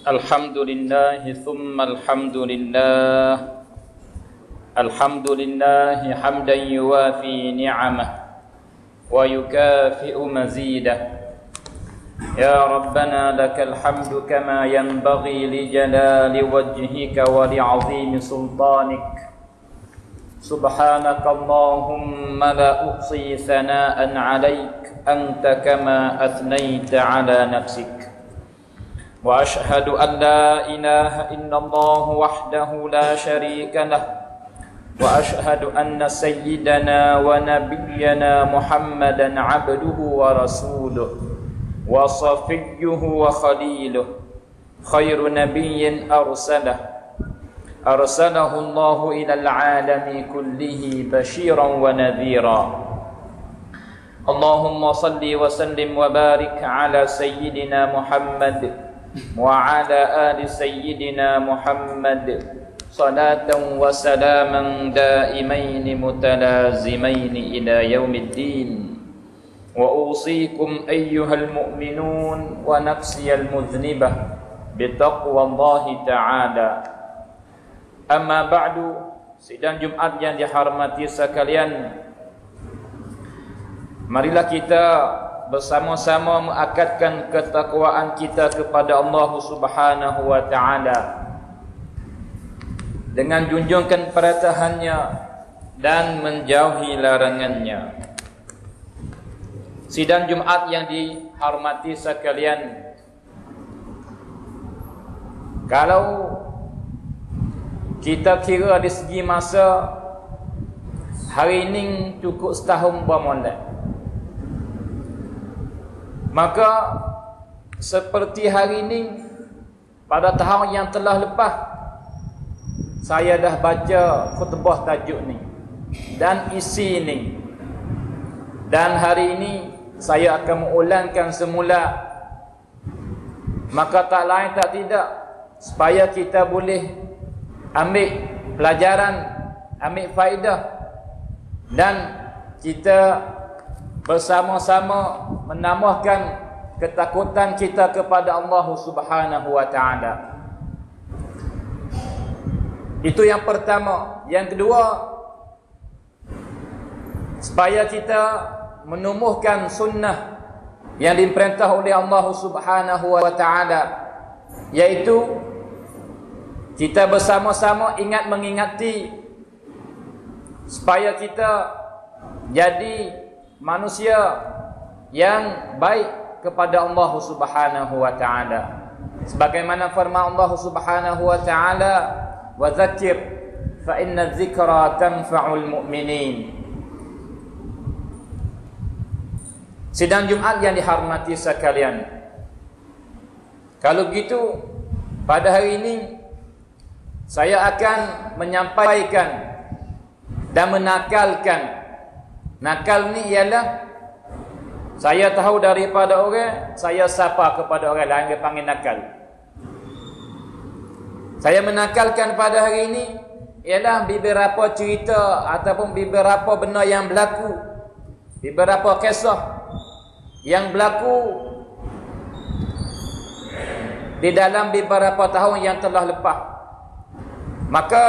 Alhamdulillah thumma alhamdulillah. Alhamdulillah hamdan yuwafi ni'amah wa yukafi'u mazidah. Ya Rabbana lakal hamdu kama yanbaghi li jalali wajhika wa li'azimi sultanik. Subhanaka Allahumma la uhsi thana'an 'alaik anta kama athnayta 'ala nafsik. وأشهد أن لا إله إلا الله وحده لا شريك له وأشهد أن سيدنا ونبينا محمدا عبده ورسوله وصفيه وخليله خير نبي أرسله الله إلى العالم كله بشيرا ونذيرا اللهم صل وسلم وبارك على سيدنا محمد وعلى آل سيدنا محمد صلاة وسلاما دائمين متلازمين إلى يوم الدين وأوصيكم أيها المؤمنون ونفسي المذنبة بتقوى الله تعالى. أما بعد, sidang Jumat yang dihormati sekalian, marilah kita bersama-sama mengakadkan ketakwaan kita kepada Allah Subhanahu wa taala dengan junjungkan peraturannya dan menjauhi larangannya. Sidang Jumat yang dihormati sekalian, kalau kita kira dari segi masa, hari ini cukup setahun bermula. Maka seperti hari ini, pada tahun yang telah lepas, saya dah baca khutbah tajuk ni dan isi ni. Dan hari ini saya akan mengulangkan semula. Maka tak lain tak tidak, supaya kita boleh ambil pelajaran, ambil faedah, dan kita bersama-sama menambahkan ketakutan kita kepada Allah Subhanahu wa taala. Itu yang pertama. Yang kedua, supaya kita menumbuhkan sunnah yang diperintah oleh Allah Subhanahu wa taala, yaitu kita bersama-sama mengingati supaya kita jadi manusia yang baik kepada Allah Subhanahu wa taala. Sebagaimana firman Allah Subhanahu wa taala, "Wa dzakir fa inna dzikra tanfa'ul mu'minin." Sidang Jumat yang dihormati sekalian, kalau begitu pada hari ini saya akan menyampaikan dan menakalkan. Nakal ni ialah, saya tahu daripada orang, saya sapa kepada orang lain, dia panggil nakal. Saya menakalkan pada hari ini ialah beberapa cerita ataupun beberapa benda yang berlaku, beberapa kisah yang berlaku di dalam beberapa tahun yang telah lepas. Maka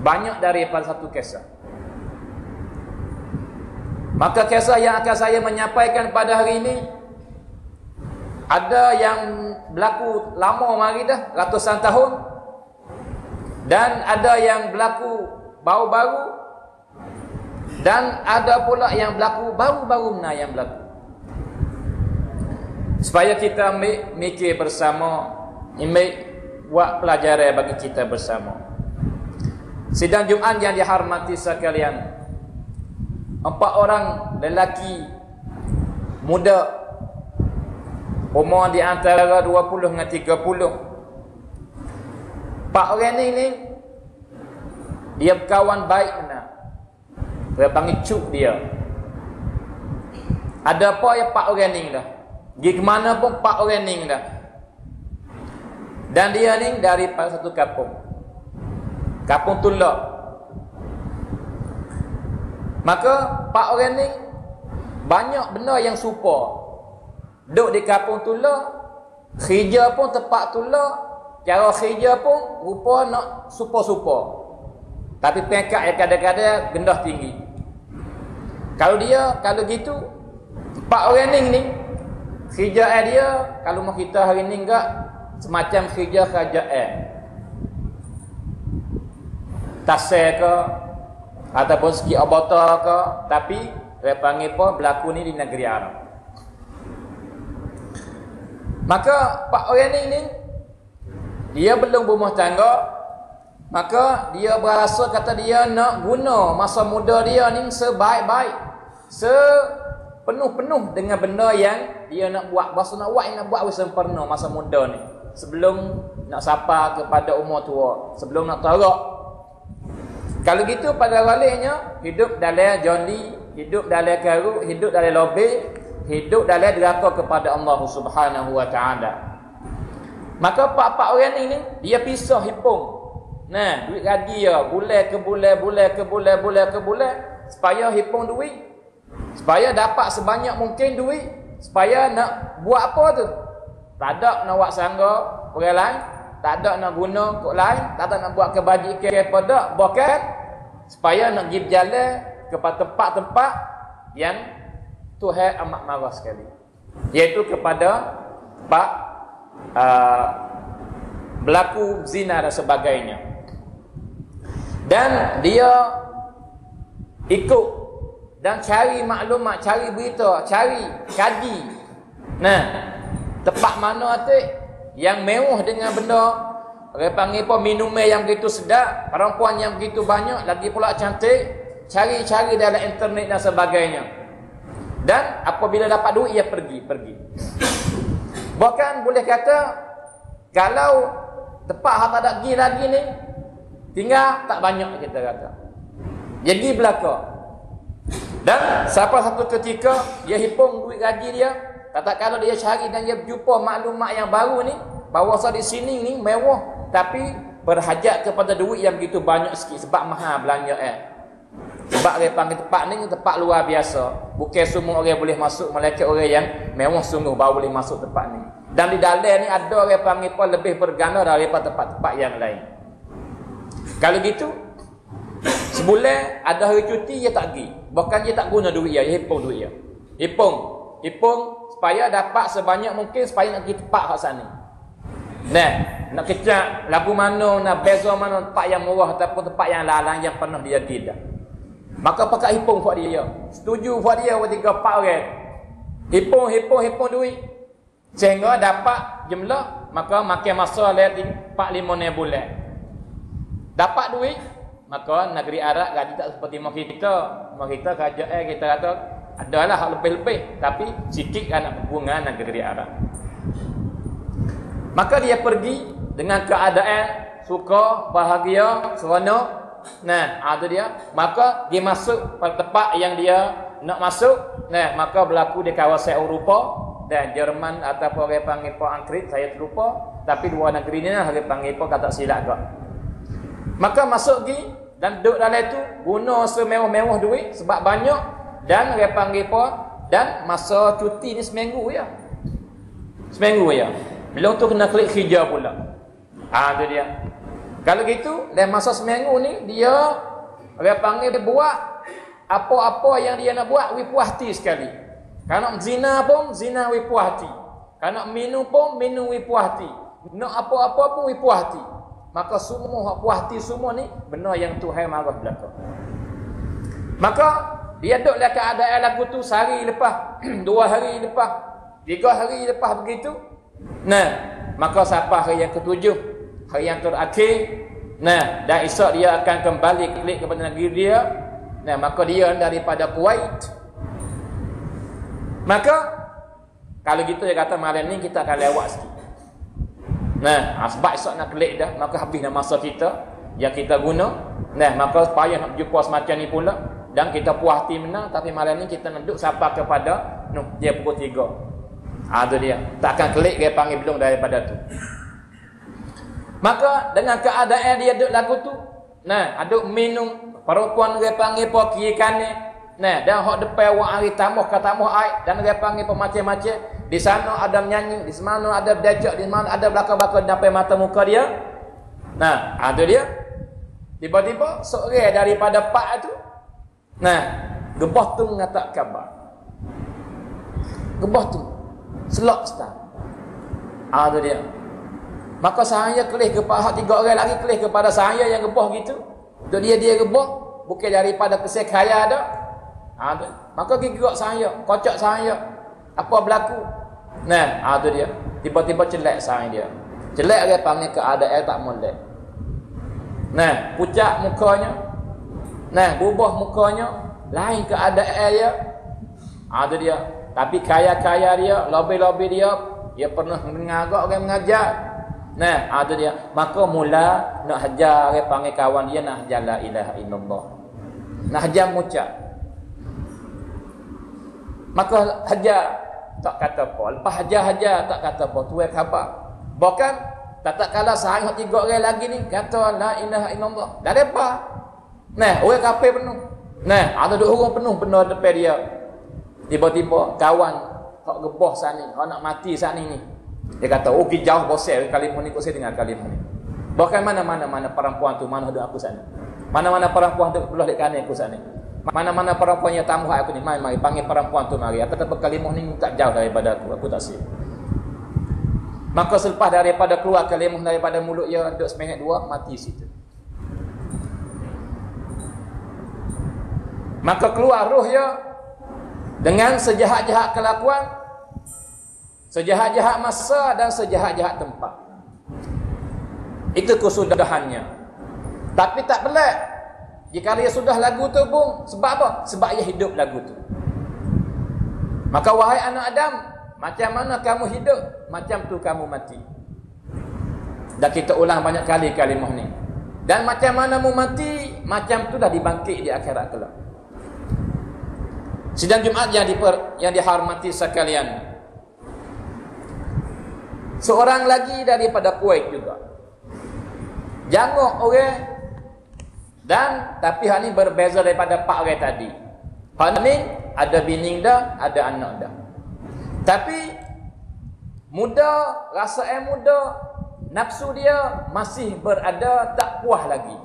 banyak daripada satu kisah. Maka kisah yang akan saya menyampaikan pada hari ini, ada yang berlaku lama mari dah, ratusan tahun, dan ada yang berlaku baru-baru, dan ada pula yang berlaku baru-baru yang berlaku. Supaya kita ambil mikir bersama, ambil buat pelajaran bagi kita bersama. Sidang Jumat yang dihormati sekalian, 4 orang lelaki muda, umur di antara 20 dengan 30. 4 orang ni dia berkawan baik benar. Dia panggil cuk dia. Ada apa yang 4 orang ni dah. Pergi ke mana pun 4 orang ni dah. Dan dia ni daripada satu kampung Tula. Maka pak orang ni banyak benda yang serupa. Duduk di kampung Tula, kerja pun tempat Tula, cara kerja pun rupa nak serupa-serupa. Tapi pengkat yang kadang-kadang gendah tinggi. Kalau gitu pak orang ni kerja dia kalau mau kita hari ni enggak semacam kerja kerajaan. Tasir ke ataupun segi abata ke, tapi dia panggil apa berlaku ni di negeri Arab. Maka pak orang ni dia belum berumah tangga, maka dia berasa kata dia nak guna masa muda dia ni sebaik-baik, sepenuh-penuh dengan benda yang dia nak buat. Bahasa nak buat sempurna masa muda ni, sebelum nak sapa kepada umur tua, sebelum nak tarak. Kalau gitu pada baliknya hidup dalam joli, hidup dalam karuk, hidup dalam lobe, hidup dalam deraka kepada Allah Subhanahu wa taala. Maka pak-pak orang ni dia pisah hipung. Nah, duit gaji dia bulan ke bulan supaya hipung duit, supaya dapat sebanyak mungkin duit, supaya nak buat apa tu? Tak ada nak buat sangga orang lain, tak ada nak guna kok lain, tak ada nak buat kebajikan kepada, bahkan supaya nak pergi berjalan kepada tempat-tempat yang Tuhan amat marah sekali, iaitu kepada pak berlaku zina dan sebagainya. Dan dia ikut dan cari maklumat, cari berita, cari kaji. Nah, tempat mana tu yang mewah dengan benda, orang panggil apa, minuman yang begitu sedap, perempuan yang begitu banyak, lagi pula cantik, cari-cari dalam internet dan sebagainya. Dan apabila dapat duit, ia pergi. Bahkan boleh kata, kalau tempat hak tak ada pergi lagi ni, tinggal tak banyak kita kata. Jadi belaka. Dan sampai satu ketika dia hipung duit gaji dia, kata kalau dia cari dan dia jumpa maklumat yang baru ni, bahawa di sini ni mewah, tapi berhajat kepada duit yang begitu banyak sikit sebab mahal belanja Sebab dia panggil tempat ni tempat luar biasa. Bukan semua orang boleh masuk, melainkan orang yang mewah sungguh baru boleh masuk tempat ni. Dan di dalam ni ada orang panggil apa lebih berganda daripada tempat-tempat yang lain. Kalau gitu, sebulan ada hari cuti dia tak pergi. Bahkan dia tak guna duit dia hipung duit dia. Hipung supaya dapat sebanyak mungkin supaya nak pergi tempat hak sana. Nah, nak kecak lagu mana, nak beza mana tempat yang murah ataupun tempat yang lalang yang pernah dia tidak. Maka pakai hipung buat dia. Setuju buat dia buat 3-4 orang. Hipung duit. Sehingga dapat jumlah, maka makin masa lewat 4-5 bulan. Dapat duit, maka negeri Arab gaji tak seperti mak kita. Mak kita kerajaan kita kata adalah hak lebih-lebih, tapi sikit anak hubungan negeri Arab. Maka dia pergi dengan keadaan suka, bahagia, seronok. Nah, ada dia. Maka dia masuk pada tempat yang dia nak masuk. Nah, maka berlaku di kawasan Eropah dan Jerman ataupun orang panggil apa Angkrit, saya terlupa. Tapi dua negeri ni lah orang panggil apa kata silap ke. Maka masuk pergi dan duduk dalam itu, guna semewah-mewah duit sebab banyak, dan orang panggil apa, dan masa cuti ni seminggu ya. Belum tu kena klik kerja pula. Tu dia. Kalau gitu, dalam masa seminggu ni dia orang panggil dia buat apa-apa yang dia nak buat, wi puas hati sekali. Kalau nak zina pun zina wi puas hati. Kalau nak minum pun minum wi puas hati. Nak apa-apa pun wi puas hati. Maka semua puas hati semua ni benda yang Tuhan marah belaka. Maka dia duduk dalam keadaan lagu tu sehari lepas, 2 hari lepas, 3 hari lepas begitu. Nah, maka sampai hari yang ke-7, hari yang terakhir, nah, dan esok dia akan kembali klik kepada negeri dia. Nah, maka dia daripada Kuwait. Maka kalau gitu dia kata malam ni kita akan lewat sikit. Nah, sebab esok nak klik dah, maka habis dah masa kita yang kita guna. Nah, maka payah nak jumpa semacam ni pula. Dan kita puas hati menang, tapi malam ni kita nak duduk sampai kepada dia pukul 3. Tu dia. Takkan klik dia panggil belum daripada tu. Maka dengan keadaan dia duduk lagu tu, nah, aduk minum, perempuan dia panggil po kiri kanan. Nah, dan hok depan wak hari tamuh ke tamuh air dan dia panggil po macam-macam. Di sana ada menyanyi, di sana ada berdajak, di mana ada belakang-belakang sampai mata muka dia. Nah, ada dia. Tiba-tiba seorang daripada pak tu, nah, gebah tu ngatak khabar. Gebah tu selok start. Ada dia. Maka saya kelih kepada tiga orang lagi kelih kepada saya yang gebah gitu. Untuk dia gebah bukan daripada kesekaya ada. Maka gigak saya, kocok saya. Apa berlaku? Nah, tu dia. Tiba-tiba celak saya dia. Celak dia panggil keadaan tak molek. Nah, pucat mukanya. Nah, berubah mukanya, lain keadaan dia. Tu dia. Tapi kaya-kaya dia, lobby-lobby dia pernah mendengar orang mengajar. Nah, ada dia. Maka mula nak hajar dia panggil kawan dia nak hajar la ilaha illallah. Nak hajar mengucap. Maka hajar tak kata apa. Lepas hajar tak kata apa. Tuai khabar. Bahkan tak kala sehari tiga orang lagi ni kata la ilaha illallah. Dah depa. Nah, orang kafir penuh. Nah, ada dua orang penuh depan dia. Tiba-tiba kawan hak gebah sana, hak nak mati sana ni. Dia kata, "Oh, ki jauh bosel kalimah ni, kau saya dengar kalimah ni." Bahkan mana perempuan tu mana ada aku sana. Mana perempuan tu belah dekat kanan aku sana. Mana perempuan yang tamu aku ni, mari panggil perempuan tu mari. Aku kata kalimah ni tak jauh daripada aku tak siap. Maka selepas daripada keluar kalimah daripada mulut dia duduk seminit dua mati situ. Maka keluar roh dia dengan sejahat-jahat kelakuan, sejahat-jahat masa dan sejahat-jahat tempat. Itu kesudahannya. Tapi tak pelik jika dia sudah lagu tu bung. Sebab apa? Sebab dia hidup lagu tu. Maka wahai anak Adam, macam mana kamu hidup, macam tu kamu mati. Dan kita ulang banyak kali kalimah ni. Dan macam mana mu mati, macam tu dah dibangkit di akhirat kelak. Sidang Jumaat yang dihormati sekalian. Seorang lagi daripada Kuwait juga. Jangok orang dan tapi hal ni berbeza daripada pak orang tadi. Hal ni ada bini dah, ada anak dah. Tapi muda, rasa muda, nafsu dia masih berada tak puas lagi.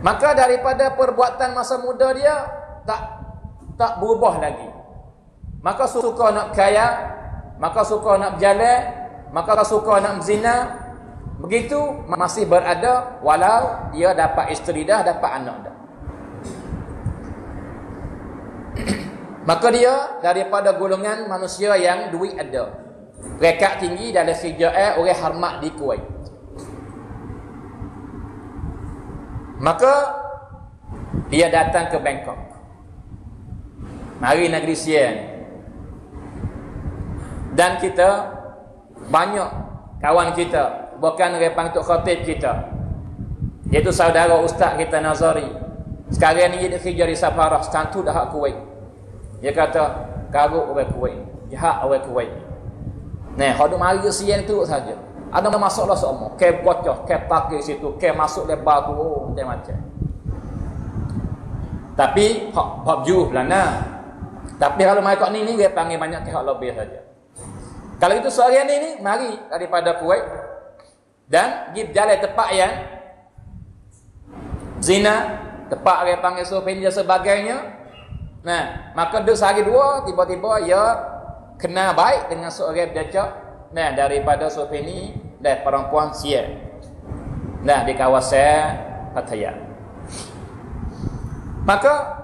Maka daripada perbuatan masa muda dia tak berubah lagi. Maka suka nak kaya, maka suka nak berjalan, maka suka nak berzina. Begitu masih berada walau dia dapat isteri dah, dapat anak dah. Maka dia daripada golongan manusia yang duit ada. Peringkat tinggi dalam sejarah orang hormat di Kuwait. Maka dia datang ke Bangkok. Mari negeri Sian. Dan kita banyak kawan kita, bukan repang tok khatib kita, iaitu saudara ustaz kita Nazari. Sekarang ni dia kerja di Safarah, stantu dah hak Kuwait. Dia kata, "Karuk orang Kuwait, jahat orang Kuwait." Nah, hak mari ke Sian tu saja. Ada masalah semua, ke bocah, ke pakai situ, ke masuk lebar tu, macam-macam. Tapi hak juh belana. Tapi kalau mereka ni dia panggil banyak pihak lebih saja. Kalau itu seharian ini mari daripada Kuwait dan pergi berjalan tempat yang zina, tempat dia panggil sopin dan sebagainya. Nah, maka duduk sehari dua tiba-tiba ia kena baik dengan seorang berjejak. Nah, daripada sopin ini dan perempuan Sia. Nah, di kawasan Pattaya. Maka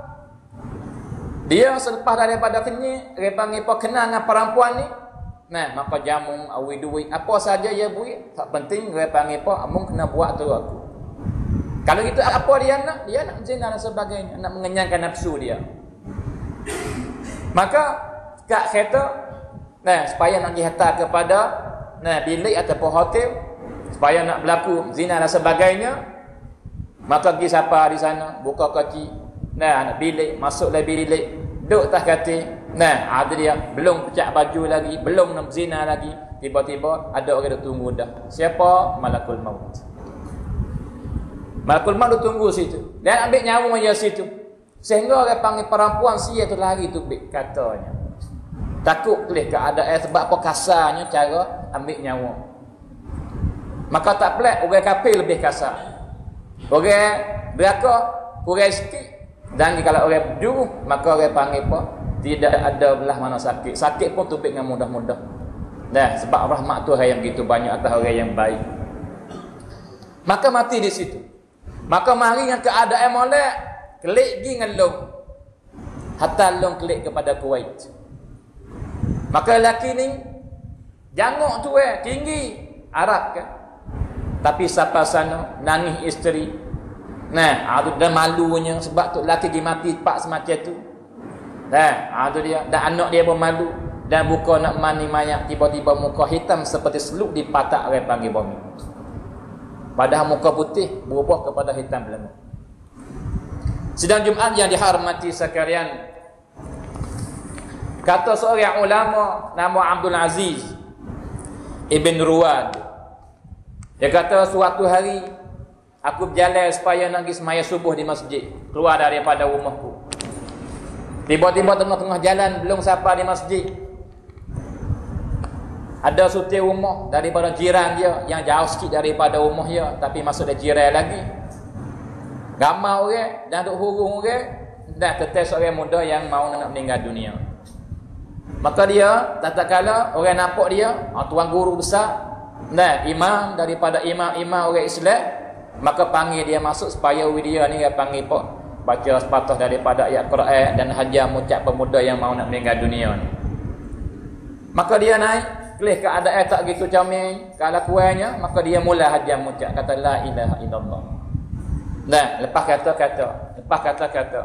dia selepas daripada kini, dia panggil apa kenal dengan perempuan ni. Nah, maka jamu, awi duit, apa saja dia buat. Tak penting, dia panggil apa, amung kena buat tu aku. Kalau itu apa dia nak? Dia nak zina dan sebagainya. Nak mengenyangkan nafsu dia. Maka, kak kata, nah, supaya nak dihantar kepada bilik ataupun hotel, supaya nak berlaku zina dan sebagainya, maka pergi siapa di sana, buka kaki. Nah, bilik, masuklah bilik, duduk atas katil. Nah, ada dia belum pecah baju lagi, belum nak zina lagi. tiba-tiba ada orang duk tunggu dah. Siapa? Malakul maut. Malakul maut duk tunggu situ. Dan ambil nyawa dia situ. Sehingga orang panggil perempuan sia tu lari tu katanya. Takut kelih keadaan sebab apa kasarnya cara ambil nyawa. Maka tak pelik orang kafir lebih kasar. Orang beraka kurang sikit. Dan kalau orang berjuru, maka orang panggil apa? Tidak ada belah mana sakit. Sakit pun tupik dengan mudah-mudah. Nah, sebab rahmat Tuhan yang begitu banyak atas orang yang baik. Maka mati di situ. Maka mari yang keadaan molek, kelik gi dengan long. Hatta long kelik kepada Kuwait. Maka lelaki ni jangok tu tinggi Arab kan. Tapi siapa sana nangis isteri. Nah, ada malunya sebab tu lelaki dia mati pak semacam tu. Itu dia. Dan anak dia pun malu. Dan buka nak mani mayat. Tiba-tiba muka hitam seperti seluk di patak orang panggil bumi. Padahal muka putih berubah kepada hitam belaka. Sidang Jumaat yang dihormati sekalian. Kata seorang ulama nama Abdul Aziz Ibn Ruwad. Dia kata suatu hari aku berjalan supaya nak pergi semaya subuh di masjid. Keluar daripada rumahku. Tiba-tiba tengah-tengah jalan belum sampai di masjid. Ada sutir rumah daripada jiran dia yang jauh sikit daripada rumah dia, tapi masuk dia jiran lagi. Ramai orang dan duk hurung orang dan tetes orang muda yang mau nak meninggal dunia. Maka dia tatkala orang nampak dia, tuan guru besar dan imam daripada imam-imam orang Islam, maka panggil dia masuk supaya dia ni dia panggil apa? Baca sepatah daripada ayat Quran dan hajar mucat pemuda yang mau nak meninggal dunia ni. Maka dia naik, kelih keadaan tak gitu comel, kalau kuatnya, maka dia mula hajar mucat kata la ilaha illallah. Nah, lepas kata.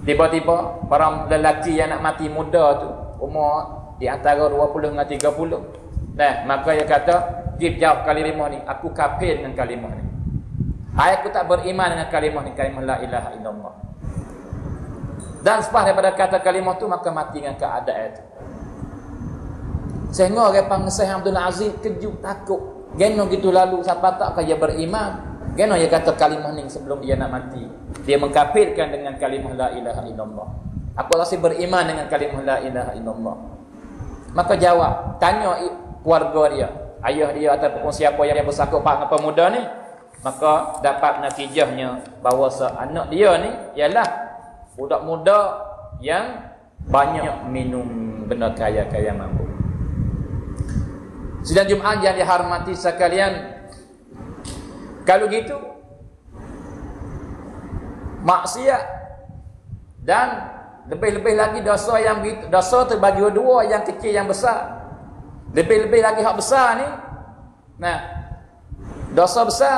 Tiba-tiba para lelaki yang nak mati muda tu, umur di antara 20 dengan 30. Nah, maka dia kata, dia jawab kalimah ni, aku kafir dengan kalimah ni. Aku tak beriman dengan kalimah ni, kalimah la ilaha illallah. Dan selepas daripada kata kalimah tu, maka mati dengan keadaan itu. Sehingga orang panggil Syekh Abdul Aziz kejut, takut. Geno gitu lalu, siapa tak kaya beriman. Geno dia kata kalimah ni sebelum dia nak mati. Dia mengkafirkan dengan kalimah la ilaha illallah. Aku masih beriman dengan kalimah la ilaha illallah. Maka jawab, tanya keluarga dia, ayah dia ataupun siapa yang bersangkut dengan pemuda ni. Maka dapat natijahnya bahawa anak dia ni ialah budak muda yang banyak minum benda kaya-kaya mampu. Sidang Jumaat yang dihormati sekalian, kalau gitu maksiat dan lebih-lebih lagi dosa yang begitu, dosa terbagi dua, yang kecil yang besar. Lebih-lebih lagi hak besar ni. Nah, dosa besar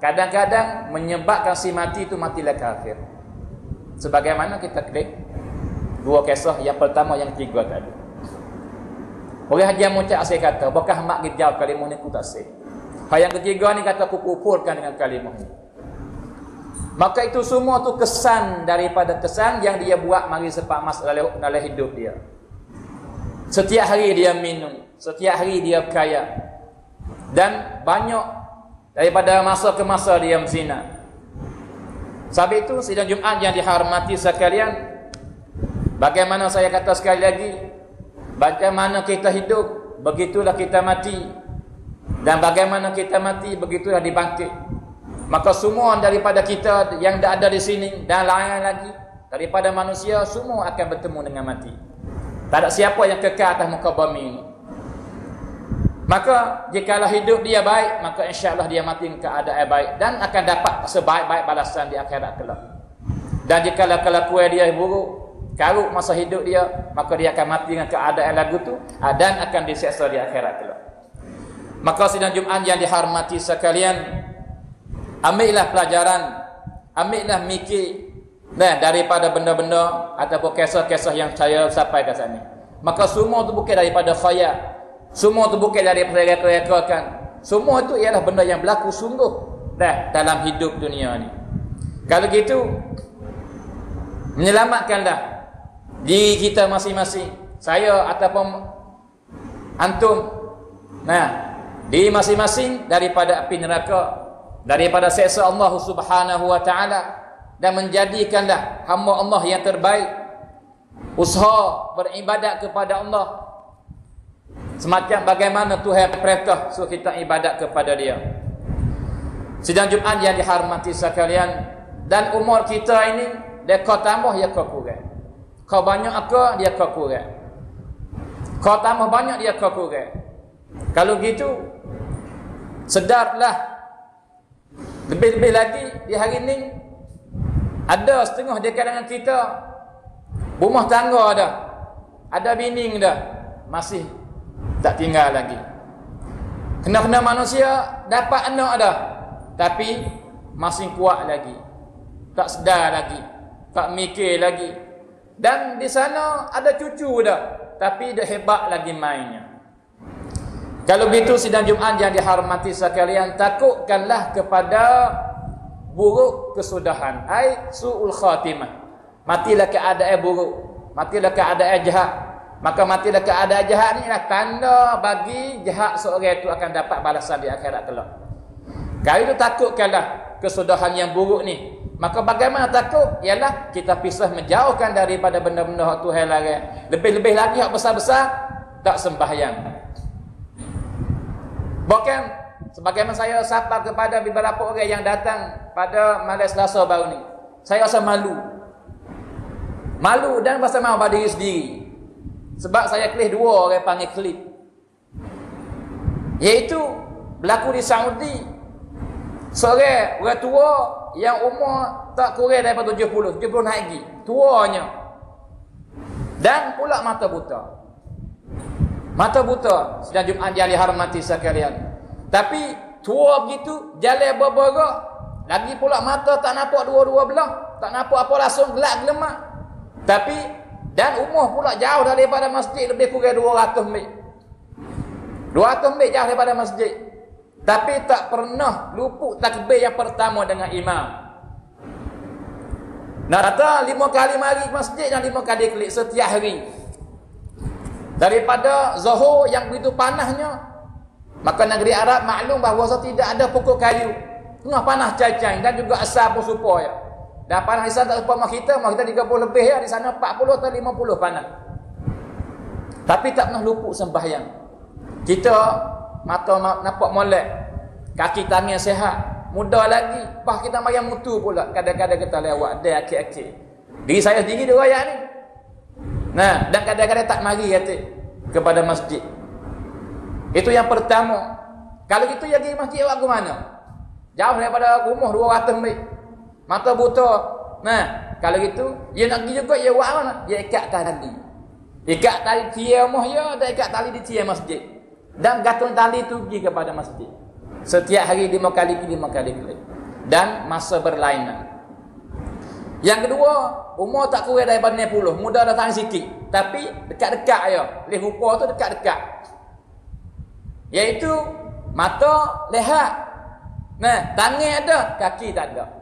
kadang-kadang menyebabkan si mati itu matilah kafir. Sebagaimana kita klik dua kisah, yang pertama yang ketiga tadi. Orang haji muncak saya kata, bakal mak gejau kalimah ni aku tak sah. Yang ketiga ni kata aku kufurkan dengan kalimah ni. Maka itu semua tu kesan daripada kesan yang dia buat mari sepak mas dalam hidup dia. Setiap hari dia minum, setiap hari dia kaya. Dan banyak daripada masa ke masa dia berzina. Sebab itu sidang Jumaat yang dihormati sekalian, bagaimana saya kata sekali lagi, bagaimana kita hidup, begitulah kita mati. Dan bagaimana kita mati, begitulah dibangkit. Maka semua daripada kita yang ada di sini dan lain lagi daripada manusia, semua akan bertemu dengan mati. Tak ada siapa yang kekal atas muka bumi ini. Maka jikalau hidup dia baik, maka insya-Allah dia mati dengan keadaan baik dan akan dapat sebaik-baik balasan di akhirat kelak. Dan jikalau kelakuan dia buruk, karuk masa hidup dia, maka dia akan mati dengan keadaan lagu tu dan akan disiksa di akhirat kelak. Maka sidang Jumaat yang dihormati sekalian, ambillah pelajaran, ambillah mikir daripada benda-benda ataupun kisah-kisah yang saya sampaikan sini. Maka semua itu bukan daripada khayal. Semua itu bukan daripada reka-rekakan. Semua itu ialah benda yang berlaku sungguh dalam hidup dunia ni. Kalau gitu, menyelamatkanlah diri kita masing-masing. Saya ataupun antum Nah, di masing-masing daripada api neraka, daripada seksa Allah Subhanahu wa taala, dan menjadikanlah hamba Allah yang terbaik, usaha beribadat kepada Allah semacam bagaimana Tuhan perintah suruh kita ibadat kepada Dia. Sidang Jumaat yang dihormati sekalian, dan umur kita ini dia kau tambah ya kau kurang. Kau banyak apa dia kau kurang. Kau tambah banyak dia kau kurang. Kalau gitu sedarlah. Lebih-lebih lagi di hari ini ada setengah di kalangan kita rumah tangga dah, ada bini dah, masih tak tinggal lagi. Kena-kena manusia dapat anak dah, tapi masih kuat lagi, tak sedar lagi, tak mikir lagi. Dan di sana ada cucu dah, tapi dah hebat lagi mainnya. Kalau begitu sidang Jumaat yang dihormati sekalian, takutkanlah kepada buruk kesudahan, ai suul khatimah. Matilah keadaan buruk, matilah keadaan jahat. Maka matilah keadaan jahat ni adalah tanda bagi jahat seorang itu akan dapat balasan di akhirat kelak. Kalau itu takutkanlah kesudahan yang buruk ni. Maka bagaimana takut? Ialah kita pisah menjauhkan daripada benda-benda hak Tuhan larang. Lebih-lebih lagi hak besar-besar tak sembahyang. Bahkan sebagaimana saya sapa kepada beberapa orang yang datang pada malam Selasa baru ni, saya rasa malu. Malu dan rasa malu pada diri sendiri. Sebab saya kelih dua orang panggil klip. Iaitu berlaku di Saudi. Seorang orang tua yang umur tak kurang daripada 70 naik lagi. Tuanya. Dan pula mata buta. Mata buta. Sedang Jumaat yang dihormati sekalian. Tapi tua begitu, jalan berberak. Lagi pula mata tak nampak dua-dua belah. Tak nampak apa langsung gelap gelemak. Tapi dan umur pula jauh daripada masjid, lebih kurang 200 mil. 200 mil jauh daripada masjid. Tapi tak pernah luput takbir yang pertama dengan imam. Nak kata 5 kali mari masjid dan 5 kali klik setiap hari. Daripada Zuhur yang begitu panasnya, maka negeri Arab maklum bahawa tidak ada pokok kayu. Tengah panas cacing dan juga asap pun supaya. Dan panas di sana tak upah kita 30 lebih ya, di sana 40 atau 50 panas. Tapi tak pernah luput sembahyang. Kita mata nampak molek, kaki tangan sihat, muda lagi, pas kita mayan mutu pula. Kadang-kadang kita lewat ada akik-akik. Diri saya sendiri dia royak ni. Nah, dan kadang-kadang tak mari kata kepada masjid. Itu yang pertama. Kalau gitu ya pergi masjid awak ke mana? Jauh daripada rumah 200 mil. Mata buta. Nah, kalau gitu, dia nak pergi juga, dia buat mana? Dia ikat tali. Ikat tali tiang rumah dia, dan ikat tali di tiang masjid. Dan gantung tali tu pergi kepada masjid. Setiap hari 5 kali. Dan masa berlainan. Yang kedua, umur tak kurang daripada 60. Muda datang sikit. Tapi dekat-dekat je. Lih rupa tu dekat-dekat. Iaitu, mata lehat. Nah, tangan ada, kaki tak ada.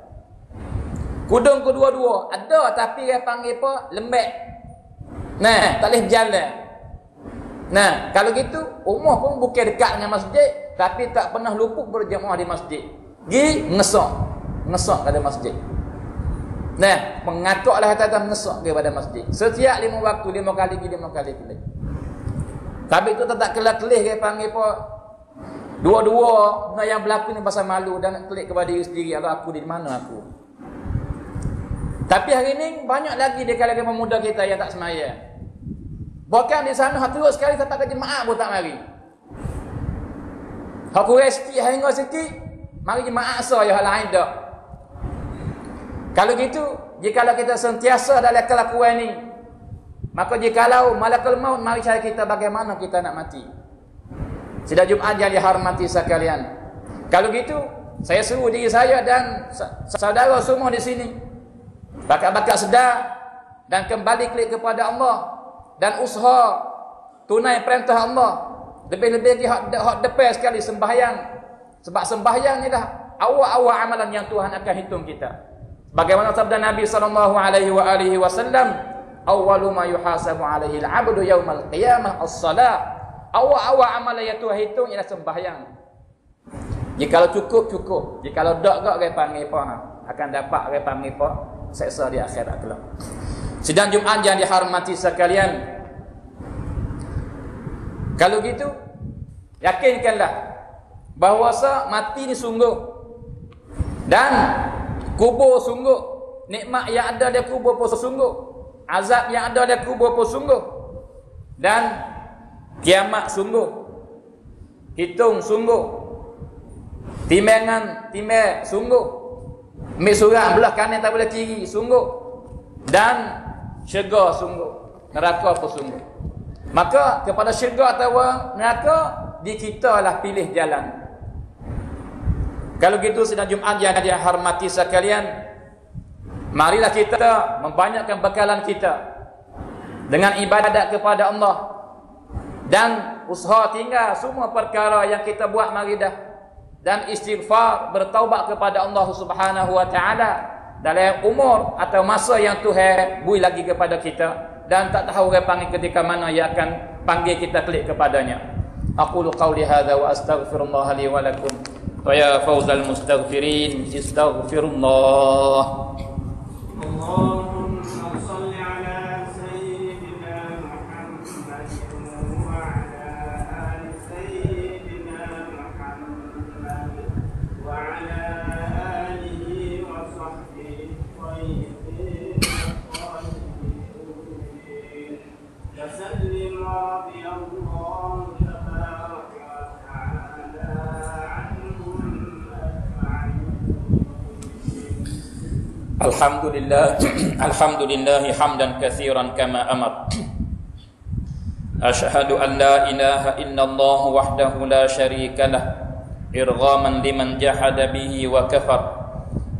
Kudung kedua-dua ada, tapi dia panggil apa? Lembek. Nah, tak boleh berjalan. Nah, kalau gitu umur pun bukan dekat dengan masjid, tapi tak pernah luput berjemaah di masjid. Gi ngesak pada masjid. Nah, mengakaklah kata ngesak kepada masjid. Setiap 5 waktu, 5 kali. Tapi itu tak kelak-kelih dia panggil apa? Dua-dua yang berlaku ni pasal malu dan kelik kepada diri sendiri. Aku di mana aku? Tapi hari ini banyak lagi di kalangan pemuda kita yang tak semaya. Bahkan di sana hak terus sekali sampai ke jemaah pun tak mari. Hak kurang sikit, hingga sikit, mari jemaah asal ya hal lain dak. Kalau gitu, jikalau kita sentiasa dalam kelakuan ni, maka jikalau malakul maut mari cari kita bagaimana kita nak mati. Sidang Jumaat yang dihormati sekalian. Kalau gitu, saya suruh diri saya dan saudara semua di sini bakat-bakat sedar dan kembali klik kepada Allah dan usaha tunai perintah Allah. Lebih-lebih lagi hak depan sekali sembahyang. Sebab sembahyang ni dah awal-awal amalan yang Tuhan akan hitung kita. Bagaimana sabda Nabi sallallahu alaihi wasallam, "Awwalu ma yuhasabu alaihi al-'abdu yaumal qiyamah as-salah." awal-awal amalan yang Tuhan hitung ialah sembahyang. Jikalau cukup. Jikalau tak dia panggil apa? Akan dapat dia panggil apa? Seksa di akhirat kelak. Sidang Jumaat yang dihormati sekalian. Kalau gitu, yakinkanlah bahawasa mati ni sungguh dan kubur sungguh. Nikmat yang ada di kubur pun sungguh. Azab yang ada di kubur pun sungguh. Dan kiamat sungguh. Hitung sungguh. Timbangan sungguh. Ambil surat belah kanan tak boleh kiri sungguh. Dan syurga sungguh. Neraka pun sungguh. Maka kepada syurga atau neraka, di kita lah pilih jalan. Kalau gitu sidang Jumaat yang dihormati sekalian, marilah kita membanyakkan bekalan kita dengan ibadat kepada Allah dan usaha tinggal semua perkara yang kita buat mari dah, dan istighfar, bertaubat kepada Allah Subhanahu wa taala dalam umur atau masa yang Tuhan beri lagi kepada kita, dan tak tahu dia panggil ketika mana ia akan panggil kita klik kepadanya. Aqulu qawli hadza wa astaghfirullah li wa lakum wa ya fawzal mustaghfirin istaghfirullah. اللهم صل على سيدنا محمد وعلى آل سيدنا محمد وعلى آله وصحبه الطيبين الطاهرين وسلم رضي الله تبارك وتعالى عنهم أجمعين. Alhamdulillah hamdan katsiran kama amar. Asyhadu an la ilaha illallah wahdahu la syarika lah irghaman liman jahada bihi wa kafar.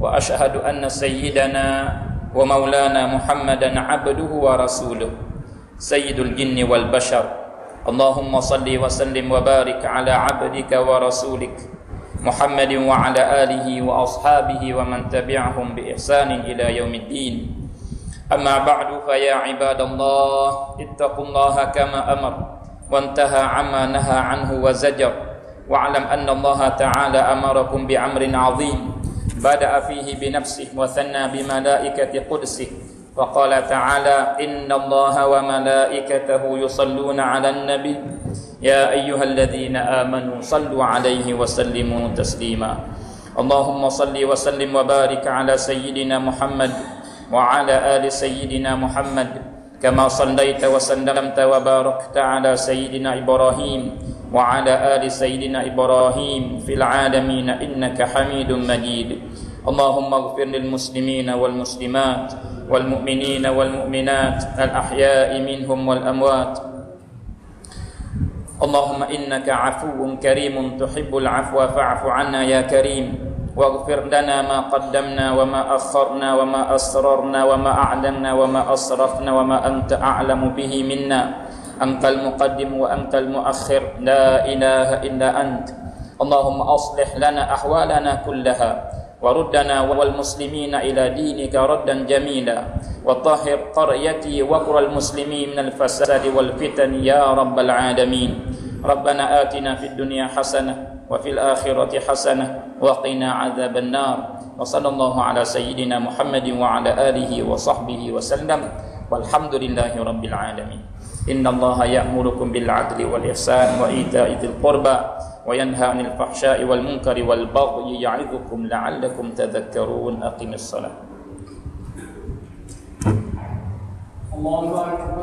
Wa asyhadu anna sayyidana wa maulana Muhammadan abduhu wa rasuluh sayyidul jinni wal bashar. Allahumma salli wa sallim wa barik ala abdika wa rasulik Muhammadin wa ala alihi wa ashabihi wa man tabi'ahum bi ihsanin ila yaumiddin. Amma ba'du fa ya ibadallah ittaqullaha kama amar wa intaha amma naha anhu wa zajar wa alam anna Allah ta'ala amarakum bi amrin 'azim bada'a fihi bi nafsihi wa thanna bi malaikati qudsihi wa qala ta'ala inna Allaha wa malaikatahu yusalluna 'alan nabi يا أيها الذين آمنوا صلوا عليه وسلموا تسليما. اللهم صل وسلم وبارك على سيدنا محمد وعلى آل سيدنا محمد كما صليت وسلمت وباركت على سيدنا إبراهيم وعلى آل سيدنا إبراهيم في العالمين إنك حميد مجيد. اللهم اغفر للمسلمين والمسلمات والمؤمنين والمؤمنات الأحياء منهم والأموات. اللهم إنك عفو كريم تحب العفو فاعف عنا يا كريم واغفر لنا ما قدمنا وما أخرنا وما أسررنا وما أعلنا وما أسرفنا وما أنت أعلم به منا. أنت المقدم وأنت المؤخر لا إله إلا أنت. اللهم أصلح لنا أحوالنا كلها وردنا والمسلمين إلى دينك ردا جميلا وطهر قريتي وقرى المسلمين من الفساد والفتن يا رب العالمين. ربنا آتنا في الدنيا حسنة وفي الآخرة حسنة وقنا عذاب النار. وصلى الله على سيدنا محمد وعلى آله وصحبه وسلم والحمد لله رب العالمين. إن الله يأمركم بالعدل والإحسان وإيتاء ذي القربى وينهى عن الفحشاء والمنكر والبغي يعظكم لعلكم تذكرون. أقم الصلاة. الله أكبر.